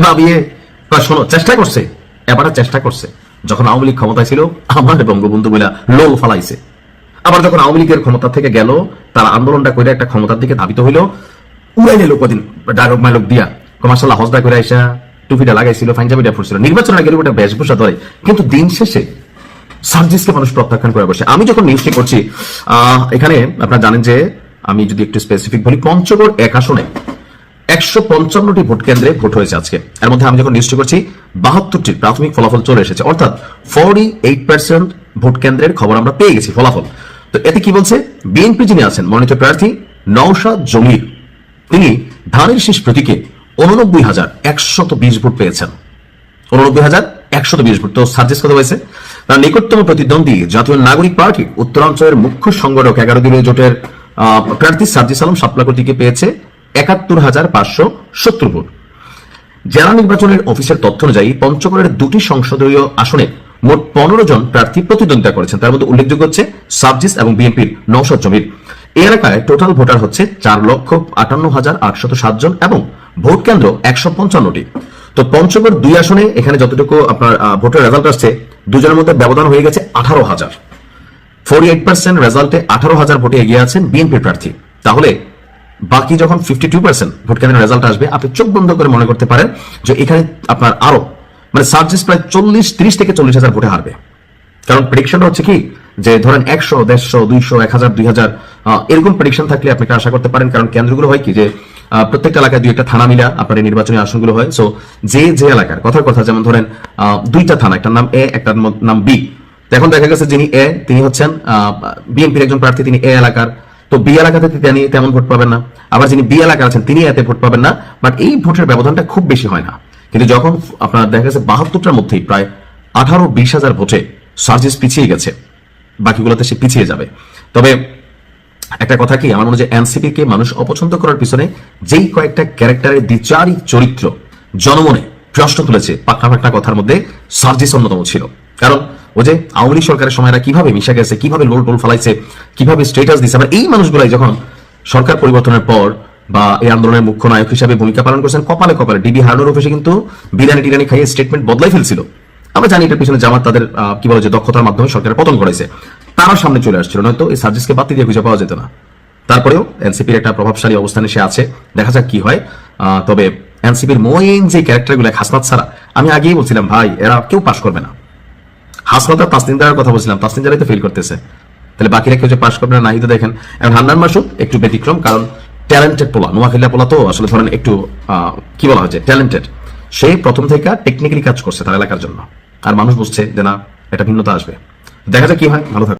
ভাবিয়ে শোনো, চেষ্টা করছে, এবারে চেষ্টা করছে। যখন আওয়ামী লীগ ক্ষমতায় ছিল আমার বঙ্গবন্ধু বইলা লোল ফালাইছে। আবার যখন আওয়ামী লীগের ক্ষমতা থেকে গেল, তারা আন্দোলনটা করে একটা ক্ষমতার দিকে ধাবিত হইল, উড়াই নিল কদিন ডায়লগ মাইলগ দিয়া, কমার্শাল হজদা করে আইসা টুপিটা লাগাইছিল, পাঞ্জাবিটা ফুটছিল, নির্বাচনের আগে ওটা বেশভূষা ধরে। কিন্তু দিন শেষে সার্জিসকে মানুষ প্রত্যাখ্যান করে বসে। আমি যখন নিউজটি করছি, এখানে আপনারা জানেন যে আমি যদি একটু স্পেসিফিক বলি, পঞ্চগড় 1 আসনে 155টি ভোট কেন্দ্রে ভোট হয়েছে আজকে। এর মধ্যে আমি যখন নিউজটি করছি 72টির প্রাথমিক ফলাফল চলে এসেছে, অর্থাৎ 48% ভোট কেন্দ্রের খবর আমরা পেয়ে গেছি ফলাফল। তো এতে কি বলছে, বিএনপি যিনি আছেন মনোনীত প্রার্থী নওশাদ জমির, তিনি ধানের শীষ প্রতীকে 89,120 ভোট পেয়েছেন। 89,120 ভোট। তো সার্জিস কত হয়েছে? তার নিকটতম প্রতিদ্বন্দ্বী জাতীয় নাগরিক পার্টি উত্তরাঞ্চলের মুখ্য সংগঠক 11 দলীয় জোটের প্রার্থী সার্জিস আলম শাপলা প্রতীকে পেয়েছে 71,570 ভোট। জেলা নির্বাচনের অফিসের তথ্য অনুযায়ী পঞ্চগড়ের 2টি সংসদীয় আসনে মোট 15 জন প্রার্থী প্রতিদ্বন্দ্বিতা করেছেন। তার মধ্যে উল্লেখযোগ্য হচ্ছে সার্জিস এবং বিএনপির নওশাদ জমির। এই এলাকায় টোটাল ভোটার হচ্ছে 4,58,807 জন এবং ভোট কেন্দ্র 155টি। তো পঞ্চগড় 2 আসনে এখানে যতটুকু আপনার ভোটের রেজাল্ট আসছে, দুজনের মধ্যে ব্যবধান হয়ে গেছে 18,000। 48% রেজাল্টে 18,000 ভোটে এগিয়ে আছেন বিএনপির প্রার্থী। তাহলে বাকি যখন 52% ভোট কেন্দ্রের রেজাল্ট আসবে, আপনি চোখ বন্ধ করে মনে করতে পারেন যে এখানে আপনার আরো মানে সার্জিস প্রায় 30 থেকে 40,000 ভোটে হারবে। কারণ প্রেডিকশনটা হচ্ছে কি, যে ধরেন 100, 150, 200, 1000, 2000 এরকম প্রেডিকশন থাকলে আপনি আশা করতে পারেন। কারণ কেন্দ্রগুলো হয় কি, যে প্রত্যেকটা এলাকায় 2-1টা থানা মিলা আপনার নির্বাচনী আসনগুলো হয়। সো যে এলাকার কথার কথা, যেমন ধরেন 2টা থানা, একটার নাম এ, একটার নাম বি। এখন দেখা গেছে যিনি এ, তিনি হচ্ছেন বিএনপির একজন প্রার্থী, তিনি এ এলাকার। তো বি এলাকাতে তিনি তেমন ভোট পাবেন না। আবার যিনি বি এলাকার আছেন তিনি এতে ভোট পাবেন না। বাট এই ভোটের ব্যবধানটা খুব বেশি হয় না। কিন্তু যখন আপনার দেখা গেছে 72টার মধ্যেই প্রায় 18-20,000 ভোটে সার্জিস পিছিয়ে গেছে, বাকিগুলোতে সে পিছিয়ে যাবে। তবে একটা কথা কি, আমার মনে হয় যে এনসিপি কে মানুষ অপছন্দ করার পিছনে যেই কয়েকটা ক্যারেক্টারের দ্বিচারিক চরিত্র জনমনে প্রশ্ন তুলেছে, পাকনা কথার মধ্যে সার্জিস অন্যতম ছিল। কারণ ও যে আওয়ামী লীগ সরকারের সময়রা কিভাবে মিশে গেছে, কিভাবে লোল টোল ফলাইছে, কিভাবে স্টেটাস দিচ্ছে, আবার এই মানুষগুলাই যখন সরকার পরিবর্তনের পর বা এই আন্দোলনের মুখ্য নায়ক হিসাবে ভূমিকা পালন করেছেন, কপালে কপালে ডিবি হারানোর অফিসে কিন্তু বিরিয়ানি টিরানি খাইয়ে স্টেটমেন্ট বদলাই ফেলছিল। আমরা জানি এটার পিছনে জামাত তাদের কি বলে যে দক্ষতার মাধ্যমে সরকারের পতন করেছে, তারা সামনে চলে আসছিল, নয়তো এই সার্জিসকে বাতি দিয়ে খুঁজে পাওয়া যেত না। তারপরেও এনসিপির একটা প্রভাবশালী অবস্থানে সে আছে, দেখা যাক কি হয়। তবে এনসিপির মেইন যে ক্যারেক্টারগুলো, হাসনাত ছাড়া, আমি আগেই বলছিলাম ভাই এরা কেউ পাশ করবে না। হাসনাত আর তাসনিম জারার কথা বলছিলাম, তাসনিম জারাই তো ফেল করতেছে, তাহলে বাকিরা কেউ যে পাশ করবে না, নাই তো দেখেন। এখন হান্নান মাসুদ একটু ব্যতিক্রম, কারণ ট্যালেন্টেড পোলা, নোয়াখালীর পোলা, তো আসলে ধরেন একটু কি বলা হচ্ছে ট্যালেন্টেড। সে প্রথম থেকে টেকনিক্যালি কাজ করছে তার এলাকার জন্য, আর মানুষ বুঝছে যে না, এটা ভিন্নতা আসবে। দেখা যাক কি হয়। ভালো থাকবে।